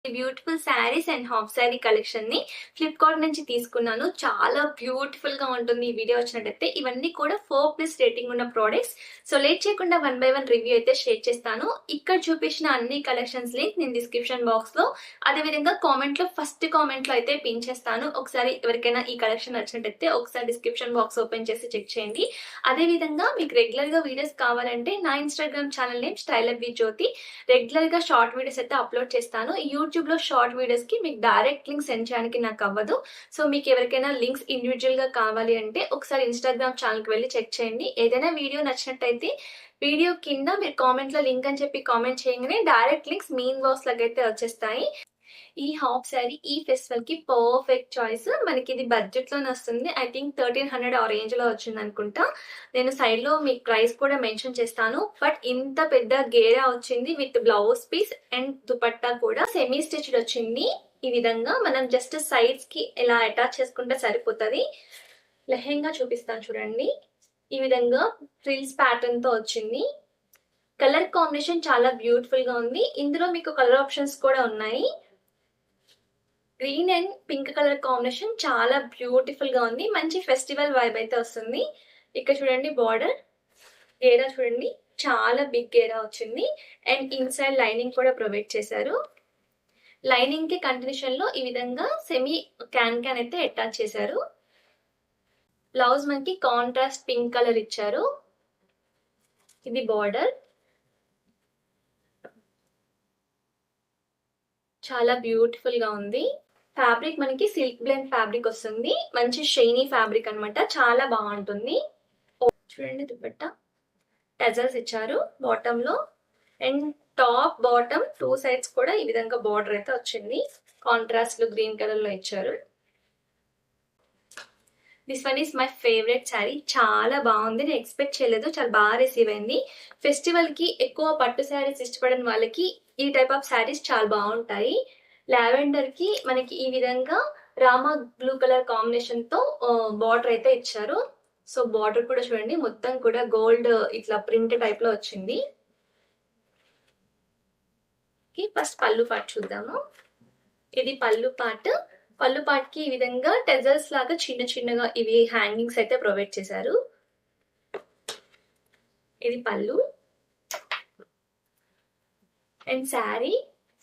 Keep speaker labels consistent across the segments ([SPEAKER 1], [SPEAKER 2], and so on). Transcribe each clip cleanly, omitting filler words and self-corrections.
[SPEAKER 1] Beautiful saris and half sari collection ని Flipkart నుంచి తీసుకున్నాను. చాలా బ్యూటిఫుల్ గా ఉంటుంది. ఈ వీడియో వచ్చినట్టయితే ఇవన్నీ కూడా 4+ రేటింగ్ ఉన్న ప్రోడక్ట్స్. సో లేట్ చేయకుండా 1 by 1 రివ్యూ అయితే షేర్ చేస్తాను. ఇక్కడ చూపించిన అన్ని కలెక్షన్స్ లింక్ నేను డిస్క్రిప్షన్ బాక్స్ లో, అదే విధంగా కామెంట్ లో ఫస్ట్ కామెంట్ లో అయితే పిన్ చేస్తాను. ఒకసారి ఎవరికైనా ఈ కలెక్షన్ నచ్చినట్టయితే ఒకసారి డిస్క్రిప్షన్ బాక్స్ ఓపెన్ చేసి చెక్ చేయండి. అదే విధంగా మీకు రెగ్యులర్ గా వీడియోస్ కావాలంటే నా Instagram channel name style up with Jyoti. Regular గా షార్ట్ వీడియోస్ అయితే అప్లోడ్ చేస్తాను. యూట్యూబ్ లో షార్ట్ వీడియోస్ కి మీకు డైరెక్ట్ లింక్ సెండ్ చేయడానికి నాకు అవ్వదు. సో మీకు ఎవరికైనా లింక్స్ ఇండివిజువల్ గా కావాలి అంటే ఒకసారి ఇన్స్టాగ్రామ్ ఛానల్ కి వెళ్ళి చెక్ చేయండి. ఏదైనా వీడియో నచ్చినట్టయితే వీడియో కింద మీరు కామెంట్ లో లింక్ అని చెప్పి కామెంట్ చేయగానే డైరెక్ట్ లింక్స్ మీ ఇన్బాక్స్ లాగా అయితే వచ్చేస్తాయి. ఈ హాఫ్ శారీ ఈ ఫెస్టివల్ కి పర్ఫెక్ట్ చాయిస్. మనకి ఇది బడ్జెట్ లోనే వస్తుంది. ఐ థింక్ 1300 ఆ రేంజ్ లో వచ్చింది అనుకుంటా. నేను సైడ్ లో మీకు ప్రైస్ కూడా మెన్షన్ చేస్తాను. బట్ ఇంత పెద్ద గేరా వచ్చింది with blouse piece and dupatta కూడా సెమీ స్టిచ్డ్ వచ్చింది. ఈ విధంగా మనం జస్ట్ సైడ్స్ కి ఇలా అటాచ్ చేసుకుంటే సరిపోతుంది. లెహెంగా చూపిస్తాను చూడండి. ఈ విధంగా ఫ్రిల్స్ ప్యాటర్న్ తో వచ్చింది. కలర్ కాంబినేషన్ చాలా బ్యూటిఫుల్ గా ఉంది. ఇందులో మీకు కలర్ ఆప్షన్స్ కూడా ఉన్నాయి. Green and pink colour combination చాలా బ్యూటిఫుల్ గా ఉంది. మంచి ఫెస్టివల్ వైబ్ అయితే వస్తుంది. ఇక్కడ చూడండి బార్డర్ గేరా చూడండి, చాలా బిగ్ గేరా వచ్చింది. అండ్ ఇన్సైడ్ లైనింగ్ కూడా ప్రొవైడ్ చేశారు. లైనింగ్ కి కంటిన్యూషన్ లో ఈ విధంగా సెమీ క్యాన్ అయితే అటాచ్ చేశారు. బ్లౌజ్ మనకి కాంట్రాస్ట్ పింక్ కలర్ ఇచ్చారు. ఇది బార్డర్, చాలా బ్యూటిఫుల్ గా ఉంది. ఫ్యాబ్రిక్ మనకి సిల్క్ బ్లెండ్ ఫ్యాబ్రిక్ వస్తుంది. మంచి షైనీ ఫ్యాబ్రిక్ అన్నమాట, చాలా బాగుంటుంది. చూడండి దుపట్టా టజల్స్ ఇచ్చారు బాటమ్ లో. అండ్ టాప్ బాటమ్ 2 సైడ్స్ కూడా ఈ విధంగా బార్డర్ అయితే వచ్చింది. కాంట్రాస్ట్ లో గ్రీన్ కలర్ లో ఇచ్చారు. This one is my favourite sari. చాలా బాగుంది. నేను ఎక్స్పెక్ట్ చేయలేదు, చాలా బాగా రిసీవ్ అయింది. ఫెస్టివల్ కి ఎక్కువ పట్టు శారీస్ ఇష్టపడని వాళ్ళకి ఈ టైప్ ఆఫ్ శారీస్ చాలా బాగుంటాయి. లావెండర్ కి మనకి ఈ విధంగా రామా బ్లూ కలర్ కాంబినేషన్ తో బార్డర్ అయితే ఇచ్చారు. సో బార్డర్ కూడా చూడండి, మొత్తం కూడా గోల్డ్ ఇట్లా ప్రింట్ టైప్ లో వచ్చింది. ఫస్ట్ పళ్ళు పార్ట్ చూద్దాము. ఇది పళ్ళు పార్ట్. పళ్ళు పార్ట్ కి ఈ విధంగా టెజల్స్ లాగా చిన్న చిన్నగా ఇవి హ్యాంగింగ్స్ అయితే ప్రొవైడ్ చేశారు. ఇది పళ్ళు. అండ్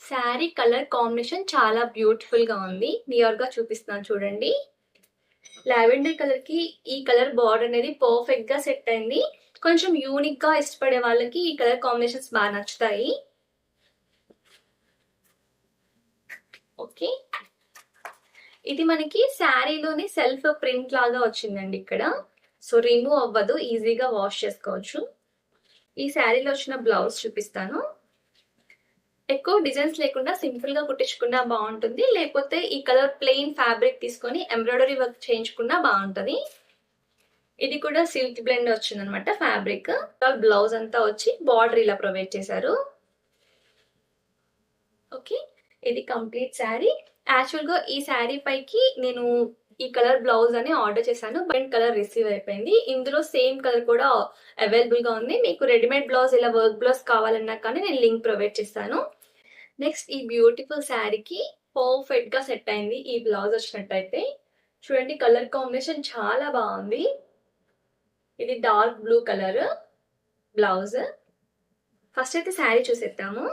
[SPEAKER 1] శారీ కలర్ కాంబినేషన్ చాలా బ్యూటిఫుల్ గా ఉంది. నియర్ గా చూపిస్తున్నాను చూడండి. లావెండర్ కలర్ కి ఈ కలర్ బార్డర్ అనేది పర్ఫెక్ట్ గా సెట్ అయింది. కొంచెం యూనిక్ గా ఇష్టపడే వాళ్ళకి ఈ కలర్ కాంబినేషన్స్ బాగా నచ్చుతాయి. ఓకే, ఇది మనకి శారీలోని సెల్ఫ్ ప్రింట్ లాగా వచ్చిందండి ఇక్కడ. సో రిమూవ్ అవ్వదు, ఈజీగా వాష్ చేసుకోవచ్చు. ఈ శారీలో వచ్చిన బ్లౌజ్ చూపిస్తాను. ఎక్కువ డిజైన్స్ లేకుండా సింపుల్ గా కుట్టించుకున్నా బాగుంటుంది, లేకపోతే ఈ కలర్ ప్లెయిన్ ఫ్యాబ్రిక్ తీసుకొని ఎంబ్రాయిడరీ వర్క్ చేయించుకున్నా బాగుంటది. ఇది కూడా సిల్క్ బ్లెండ్ వచ్చింది అనమాట ఫ్యాబ్రిక్. బ్లౌజ్ అంతా వచ్చి బార్డర్ ఇలా ప్రొవైడ్ చేశారు. ఓకే, ఇది కంప్లీట్ శారీ. యాక్చువల్ గా ఈ శారీ పైకి నేను ఈ కలర్ బ్లౌజ్ అని ఆర్డర్ చేశాను, బట్ కలర్ రిసీవ్ అయిపోయింది. ఇందులో సేమ్ కలర్ కూడా అవైలబుల్ గా ఉంది. మీకు రెడీమేడ్ బ్లౌజ్ ఇలా వర్క్ బ్లౌజ్ కావాలన్నా కానీ నేను లింక్ ప్రొవైడ్ చేస్తాను. నెక్స్ట్ ఈ బ్యూటిఫుల్ శారీకి పర్ఫెక్ట్ గా సెట్ అయింది ఈ బ్లౌజ్ వచ్చినట్టయితే. చూడండి కలర్ కాంబినేషన్ చాలా బాగుంది. ఇది dark blue colour blouse. First అయితే శారీ చూసేద్దాము.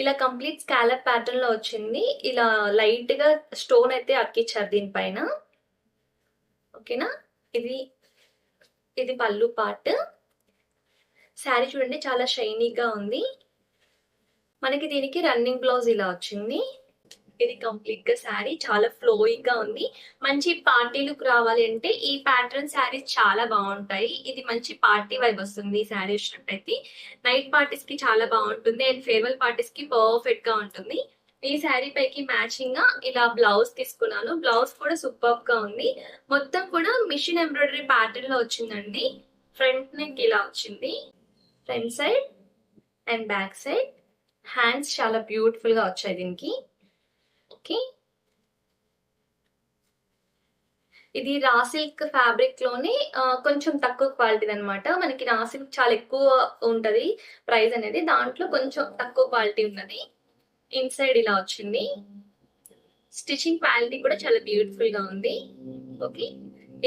[SPEAKER 1] ఇలా కంప్లీట్ స్కాలప్ ప్యాటర్న్ లో వచ్చింది. ఇలా లైట్ గా స్టోన్ అయితే అతికిచ్చారు దీనిపైన. ఓకేనా, ఇది పళ్ళు పార్ట్. శారీ చూడండి చాలా షైనీగా ఉంది. మనకి దీనికి రన్నింగ్ బ్లౌజ్ ఇలా వచ్చింది. ఇది కంప్లీట్ గా శారీ చాలా ఫ్లోయింగ్ గా ఉంది. మంచి పార్టీ లుక్ రావాలి అంటే ఈ ప్యాటర్న్ శారీస్ చాలా బాగుంటాయి. ఇది మంచి పార్టీ వైబ్ వస్తుంది ఈ శారీ వచ్చినట్టయితే. నైట్ పార్టీస్ కి చాలా బాగుంటుంది అండ్ ఫేర్వెల్ పార్టీస్ కి పర్ఫెక్ట్ గా ఉంటుంది. ఈ శారీ పైకి మ్యాచింగ్ గా ఇలా బ్లౌజ్ తీసుకున్నాను. బ్లౌజ్ కూడా సూపర్ గా ఉంది. మొత్తం కూడా మిషన్ ఎంబ్రాయిడరీ ప్యాటర్న్ లో వచ్చిందండి. ఫ్రంట్ నెక్ ఇలా వచ్చింది, front side and back side. Hands చాలా బ్యూటిఫుల్ గా వచ్చాయి దీనికి. ఓకే, ఇది రా సిల్క్ ఫ్యాబ్రిక్ లోనే కొంచెం తక్కువ క్వాలిటీ అనమాట. మనకి రా సిల్క్ చాలా ఎక్కువ ఉంటది ప్రైస్ అనేది, దాంట్లో కొంచెం తక్కువ క్వాలిటీ ఉన్నది. ఇన్సైడ్ ఇలా వచ్చింది. స్టిచింగ్ క్వాలిటీ కూడా చాలా బ్యూటిఫుల్ గా ఉంది. ఓకే,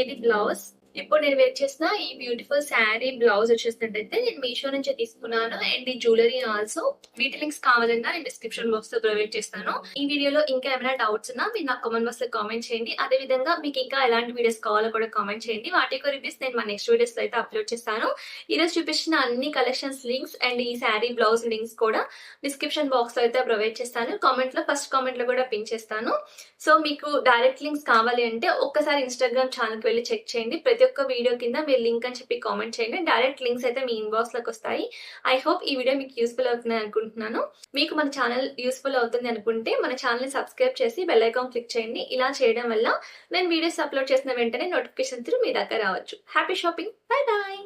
[SPEAKER 1] ఇది బ్లౌజ్. ఇప్పుడు నేను వేర్ చేసిన ఈ బ్యూటిఫుల్ శారీ బ్లౌజ్ వచ్చేసినట్టయితే నేను మీషో నుంచే తీసుకున్నాను. అండ్ ఈ జ్యువెలరీ ఆల్సో. వీటి లింక్స్ కావాలన్నా నేను డిస్క్రిప్షన్ బాక్స్ లో ప్రొవైడ్ చేస్తాను. ఈ వీడియోలో ఇంకా ఏమైనా డౌట్స్ ఉన్నా మీరు నాకు కామెంట్ బాక్స్ లో కామెంట్ చేయండి. అదే విధంగా మీకు ఇంకా ఎలాంటి వీడియోస్ కావాలో కూడా కామెంట్ చేయండి. వాటి యొక్క రివ్యూస్ నేను మా నెక్స్ట్ వీడియోస్ లో అయితే అప్లోడ్ చేస్తాను. ఈ రోజు చూపించిన అన్ని కలెక్షన్స్ లింక్స్ అండ్ ఈ శారీ బ్లౌజ్ లింక్స్ కూడా డిస్క్రిప్షన్ బాక్స్ లో అయితే ప్రొవైడ్ చేస్తాను. కామెంట్ లో ఫస్ట్ కామెంట్ లో కూడా పిన్ చేస్తాను. సో మీకు డైరెక్ట్ లింక్స్ కావాలి అంటే ఒక్కసారి ఇన్స్టాగ్రామ్ ఛానల్కి వెళ్ళి చెక్ చేయండి. ప్రతి ఒక్క వీడియో కింద మీరు లింక్ అని చెప్పి కామెంట్ చేయండి. డైరెక్ట్ లింక్స్ అయితే మీ ఇన్బాక్స్ లోకి వస్తాయి. ఐ హోప్ ఈ వీడియో మీకు యూస్ఫుల్ అవుతుంది అనుకుంటున్నాను. మీకు మన ఛానల్ యూస్ఫుల్ అవుతుంది అనుకుంటే మన ఛానల్ ని సబ్స్క్రైబ్ చేసి బెల్ ఐకాన్ క్లిక్ చేయండి. ఇలా చేయడం వల్ల నేను వీడియోస్ అప్లోడ్ చేసిన వెంటనే నోటిఫికేషన్ త్రూ మీ దగ్గర రావచ్చు. Happy shopping. Bye bye.